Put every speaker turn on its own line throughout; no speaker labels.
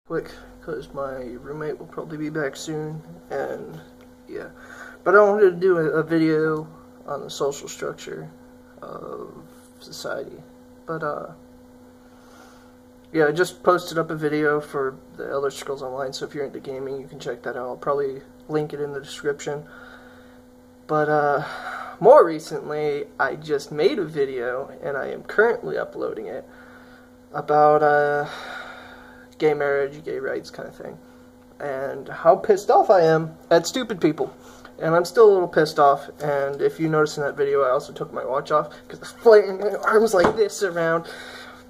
quick because my roommate will probably be back soon, and yeah. But I wanted to do a video on the social structure of society. But yeah, I just posted up a video for the Elder Scrolls Online, so if you're into gaming, you can check that out. I'll probably link it in the description. But more recently, I just made a video, and I am currently uploading it, about gay marriage, gay rights kind of thing, and how pissed off I am at stupid people. And I'm still a little pissed off, and if you notice in that video, I also took my watch off, because I was flailing my arms like this around,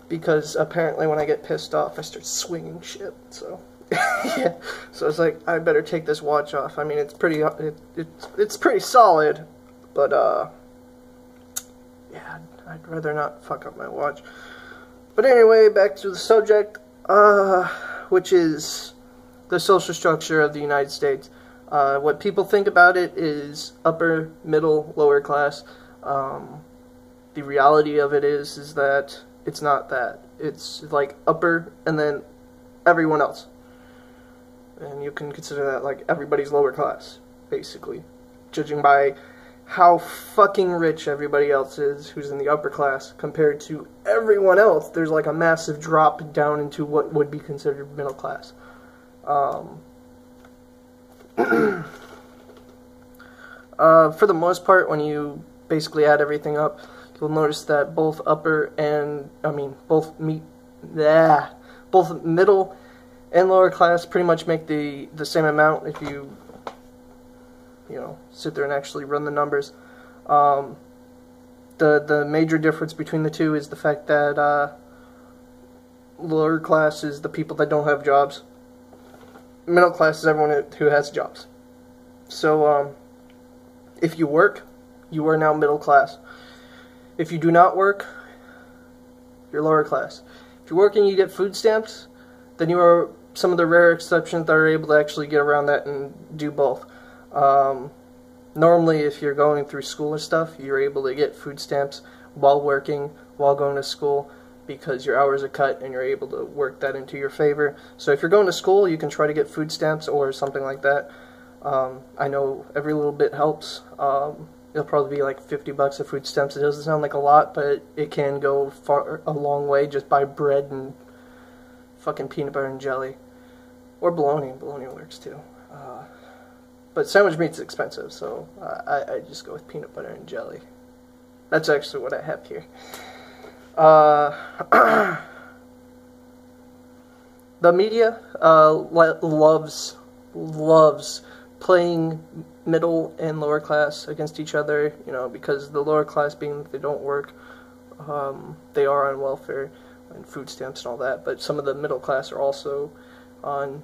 because apparently when I get pissed off, I start swinging shit, so, yeah. So I was like, I better take this watch off. I mean, it's pretty, it's pretty solid, but, yeah, I'd rather not fuck up my watch. But anyway, back to the subject, which is the social structure of the United States. What people think about it is upper, middle, lower class. The reality of it is that it's not that. It's like upper and then everyone else. And you can consider that like everybody's lower class, basically. Judging by how fucking rich everybody else is who's in the upper class compared to everyone else, there's like a massive drop down into what would be considered middle class. For the most part, when you basically add everything up, you'll notice that both both middle and lower class pretty much make the same amount if you know, sit there and actually run the numbers. The major difference between the two is the fact that lower class is the people that don't have jobs. Middle class is everyone who has jobs. So, if you work, you are now middle class. If you do not work, you're lower class. If you work and you get food stamps, then you are some of the rare exceptions that are able to actually get around that and do both. Normally, if you're going through school and stuff, you're able to get food stamps while working, while going to school, because your hours are cut and you're able to work that into your favor. So if you're going to school, you can try to get food stamps or something like that. I know every little bit helps. It'll probably be like 50 bucks of food stamps. It doesn't sound like a lot, but it can go a long way. Just buy bread and fucking peanut butter and jelly. Or bologna. Bologna works too. But sandwich meat's expensive, so I just go with peanut butter and jelly. That's actually what I have here. The media loves playing middle and lower class against each other, you know, because the lower class, being that they don't work, they are on welfare and food stamps and all that, but some of the middle class are also on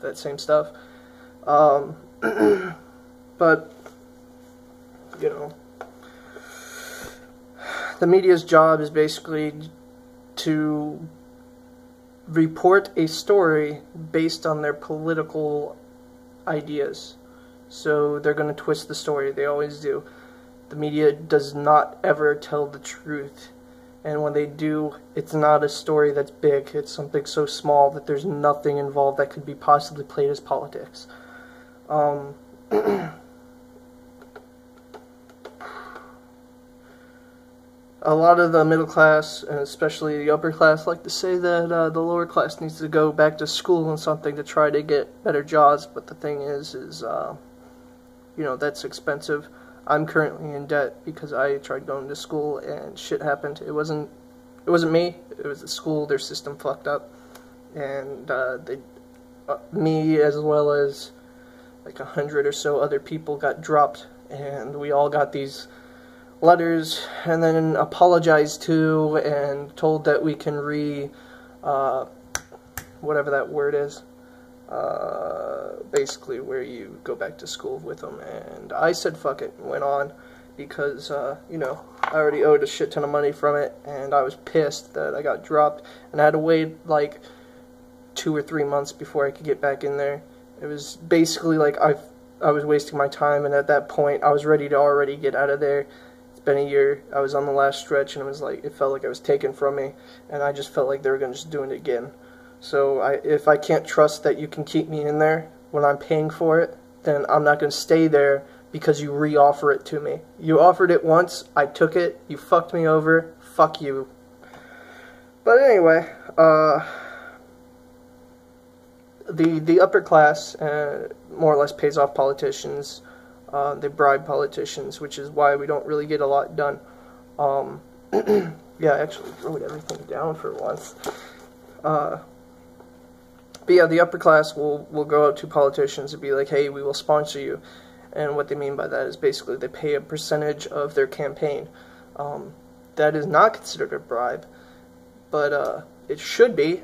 that same stuff. But, you know, the media's job is basically to report a story based on their political ideas. So they're going to twist the story. They always do. The media does not ever tell the truth. And when they do, it's not a story that's big. It's something so small that there's nothing involved that could be possibly played as politics. A lot of the middle class, and especially the upper class, like to say that the lower class needs to go back to school and something to try to get better jobs, but the thing is you know, that's expensive. I'm currently in debt because I tried going to school and shit happened. It wasn't me, it was the school. Their system fucked up, and me as well as like 100 or so other people got dropped, and we all got these letters and then apologized to and told that we can whatever that word is, basically where you go back to school with them. And I said fuck it and went on because you know, I already owed a shit ton of money from it, and I was pissed that I got dropped and I had to wait like 2 or 3 months before I could get back in there. It was basically like I was wasting my time, and at that point I was ready to already get out of there. It's been a year. I was on the last stretch, and it felt like it was taken from me, and I just felt like they were going to just do it again. So if I can't trust that you can keep me in there when I'm paying for it, then I'm not going to stay there because you re-offer it to me. You offered it once, I took it, you fucked me over, fuck you. But anyway, the upper class more or less pays off politicians. They bribe politicians, which is why we don't really get a lot done. Yeah, I actually wrote everything down for once. But yeah, the upper class will go out to politicians and be like, hey, we will sponsor you. And what they mean by that is basically they pay a percentage of their campaign. That is not considered a bribe, but it should be,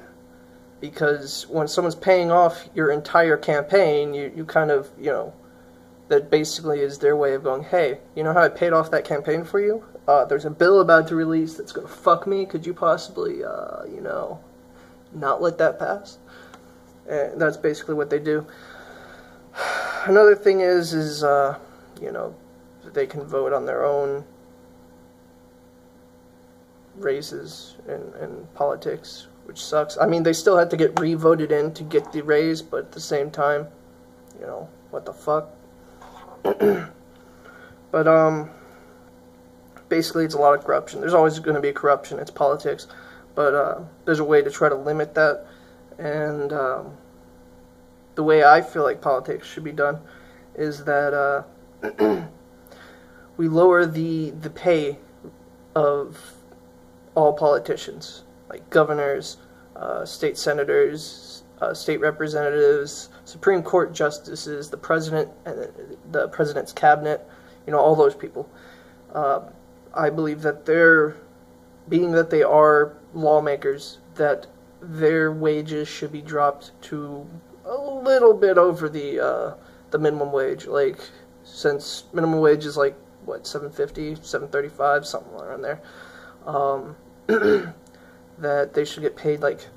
because when someone's paying off your entire campaign, you kind of, you know, that basically is their way of going, hey, you know how I paid off that campaign for you? There's a bill about to release that's going to fuck me. Could you possibly, you know, not let that pass? And that's basically what they do. Another thing is you know, they can vote on their own races in politics, which sucks. I mean, they still had to get re-voted in to get the raise, but at the same time, you know, what the fuck? But, basically it's a lot of corruption. There's always going to be corruption. It's politics. But, there's a way to try to limit that. And, the way I feel like politics should be done is that, we lower the pay of all politicians, like governors, state senators, state representatives, Supreme Court justices, the president, and the president's cabinet, you know, all those people. I believe that being that they are lawmakers, that their wages should be dropped to a little bit over the minimum wage. Like, since minimum wage is like, what, $7.50, $7.35, something around there. That they should get paid like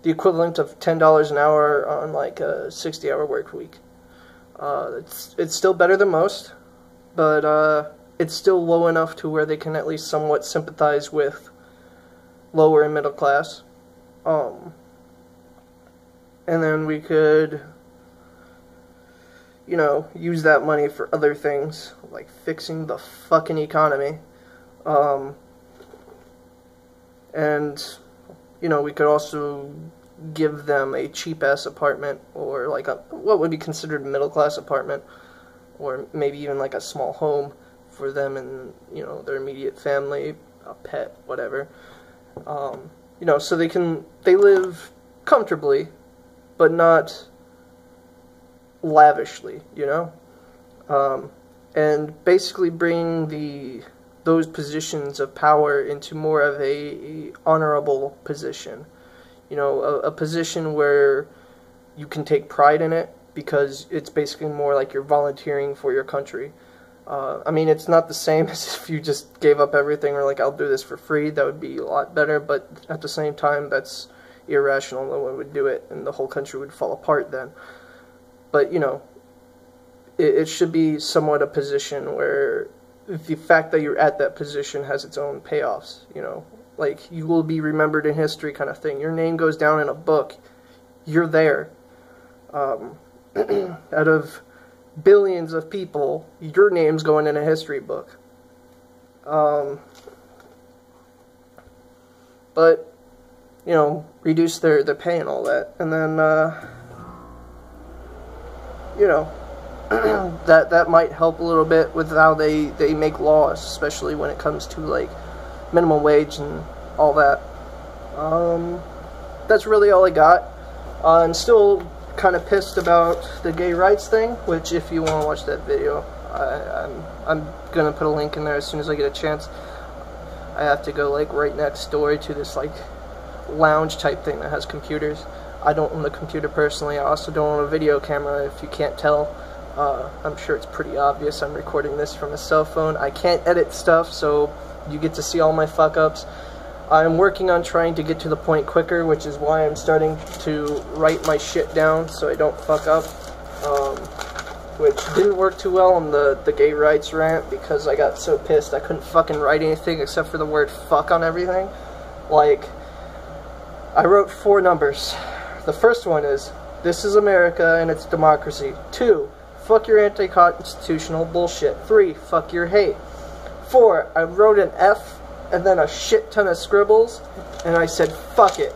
the equivalent of $10 an hour on like a 60-hour work week. It's still better than most, but it's still low enough to where they can at least somewhat sympathize with lower and middle class. And then we could, you know, use that money for other things, like fixing the fucking economy. And, you know, we could also give them a cheap-ass apartment, or like what would be considered a middle-class apartment, or maybe even like a small home for them and, you know, their immediate family, a pet, whatever. You know, so they live comfortably, but not lavishly, you know? And basically bring those positions of power into more of a honorable position. You know, a position where you can take pride in it, because it's basically more like you're volunteering for your country. I mean, it's not the same as if you just gave up everything or like, I'll do this for free. That would be a lot better, but at the same time, that's irrational. No one would do it, and the whole country would fall apart then. But, you know, it should be somewhat a position where the fact that you're at that position has its own payoffs, you know. Like, you will be remembered in history kind of thing. Your name goes down in a book. You're there. Out of billions of people, your name's going in a history book. But, you know, reduce their pay and all that. And then, you know, that might help a little bit with how they make laws, especially when it comes to, like, minimum wage and all that. That's really all I got. I'm still kind of pissed about the gay rights thing, which, if you want to watch that video, I'm gonna put a link in there as soon as I get a chance. I have to go, like, right next door to this, like, lounge type thing that has computers. I don't own a computer personally. I also don't own a video camera, if you can't tell. I'm sure it's pretty obvious. I'm recording this from a cell phone. I can't edit stuff, so you get to see all my fuck-ups. I'm working on trying to get to the point quicker, which is why I'm starting to write my shit down so I don't fuck up. Which didn't work too well on the gay rights rant, because I got so pissed I couldn't fucking write anything except for the word fuck on everything. Like, I wrote 4 numbers. The first one is, this is America and it's democracy. 2, fuck your anti-constitutional bullshit. 3, fuck your hate. 4, I wrote an F and then a shit ton of scribbles, and I said, fuck it.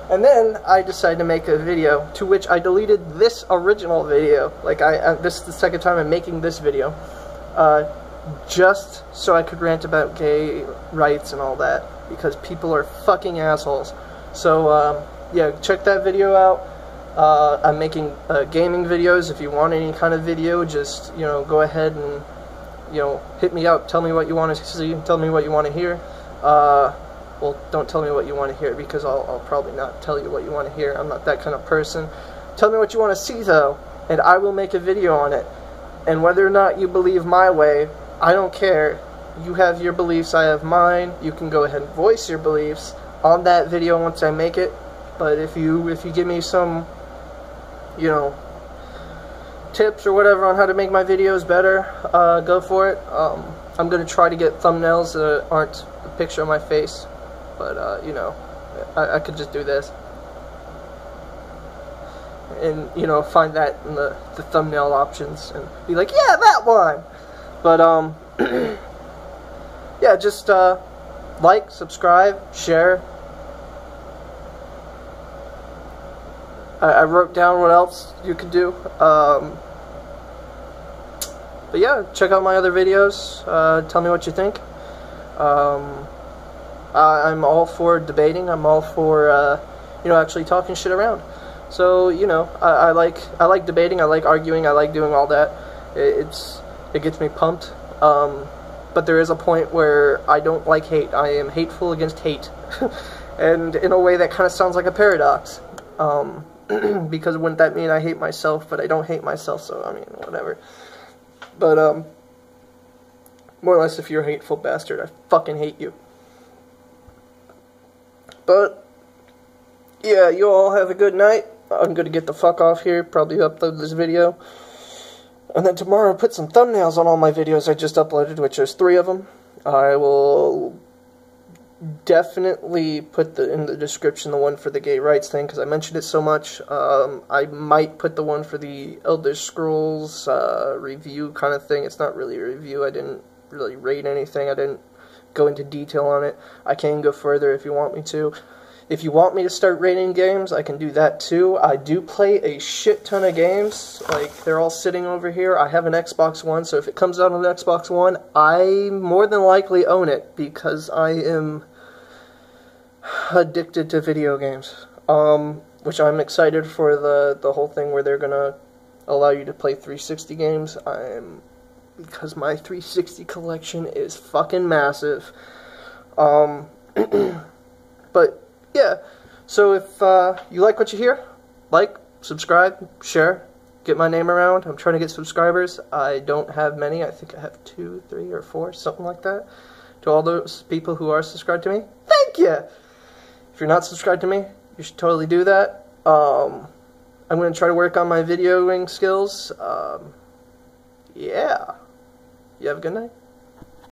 And then I decided to make a video, to which I deleted this original video. Like, this is the second time I'm making this video. Just so I could rant about gay rights and all that, because people are fucking assholes. So, yeah, check that video out. I'm making gaming videos. If you want any kind of video, just, you know, go ahead and, you know, hit me up. Tell me what you want to see. Tell me what you want to hear. Well, don't tell me what you want to hear, because I'll probably not tell you what you want to hear. I'm not that kind of person. Tell me what you want to see, though, and I will make a video on it. And whether or not you believe my way, I don't care. You have your beliefs, I have mine. You can go ahead and voice your beliefs on that video once I make it. But if you give me some, you know, tips or whatever on how to make my videos better, go for it. I'm going to try to get thumbnails that aren't a picture of my face, but, you know, I could just do this. And, you know, find that in the thumbnail options and be like, yeah, that one! But, yeah, just, like, subscribe, share. I wrote down what else you could do. But yeah, check out my other videos. Tell me what you think. I'm all for debating. I'm all for you know, actually talking shit around. So, you know, I like debating. I like arguing. I like doing all that. It gets me pumped. But there is a point where I don't like hate. I am hateful against hate, and in a way that kind of sounds like a paradox. Because wouldn't that mean I hate myself, but I don't hate myself, so, I mean, whatever. But, more or less, if you're a hateful bastard, I fucking hate you. But, yeah, you all have a good night. I'm gonna get the fuck off here, probably upload this video. And then tomorrow, put some thumbnails on all my videos I just uploaded, which there's 3 of them. I will definitely put in the description the one for the gay rights thing, because I mentioned it so much. I might put the one for the Elder Scrolls review kind of thing. It's not really a review. I didn't really rate anything. I didn't go into detail on it. I can go further if you want me to. If you want me to start rating games, I can do that too. I do play a shit ton of games. Like, they're all sitting over here. I have an Xbox One, so if it comes out on an Xbox One, I more than likely own it, because I am addicted to video games. Which I'm excited for the whole thing where they're gonna allow you to play 360 games. Because my 360 collection is fucking massive. But yeah, so if you like what you hear, like, subscribe, share, get my name around. I'm trying to get subscribers. I don't have many. I think I have 2, 3, or 4, something like that. To all those people who are subscribed to me, thank you! If you're not subscribed to me, you should totally do that. I'm going to try to work on my videoing skills. Yeah. You have a good night.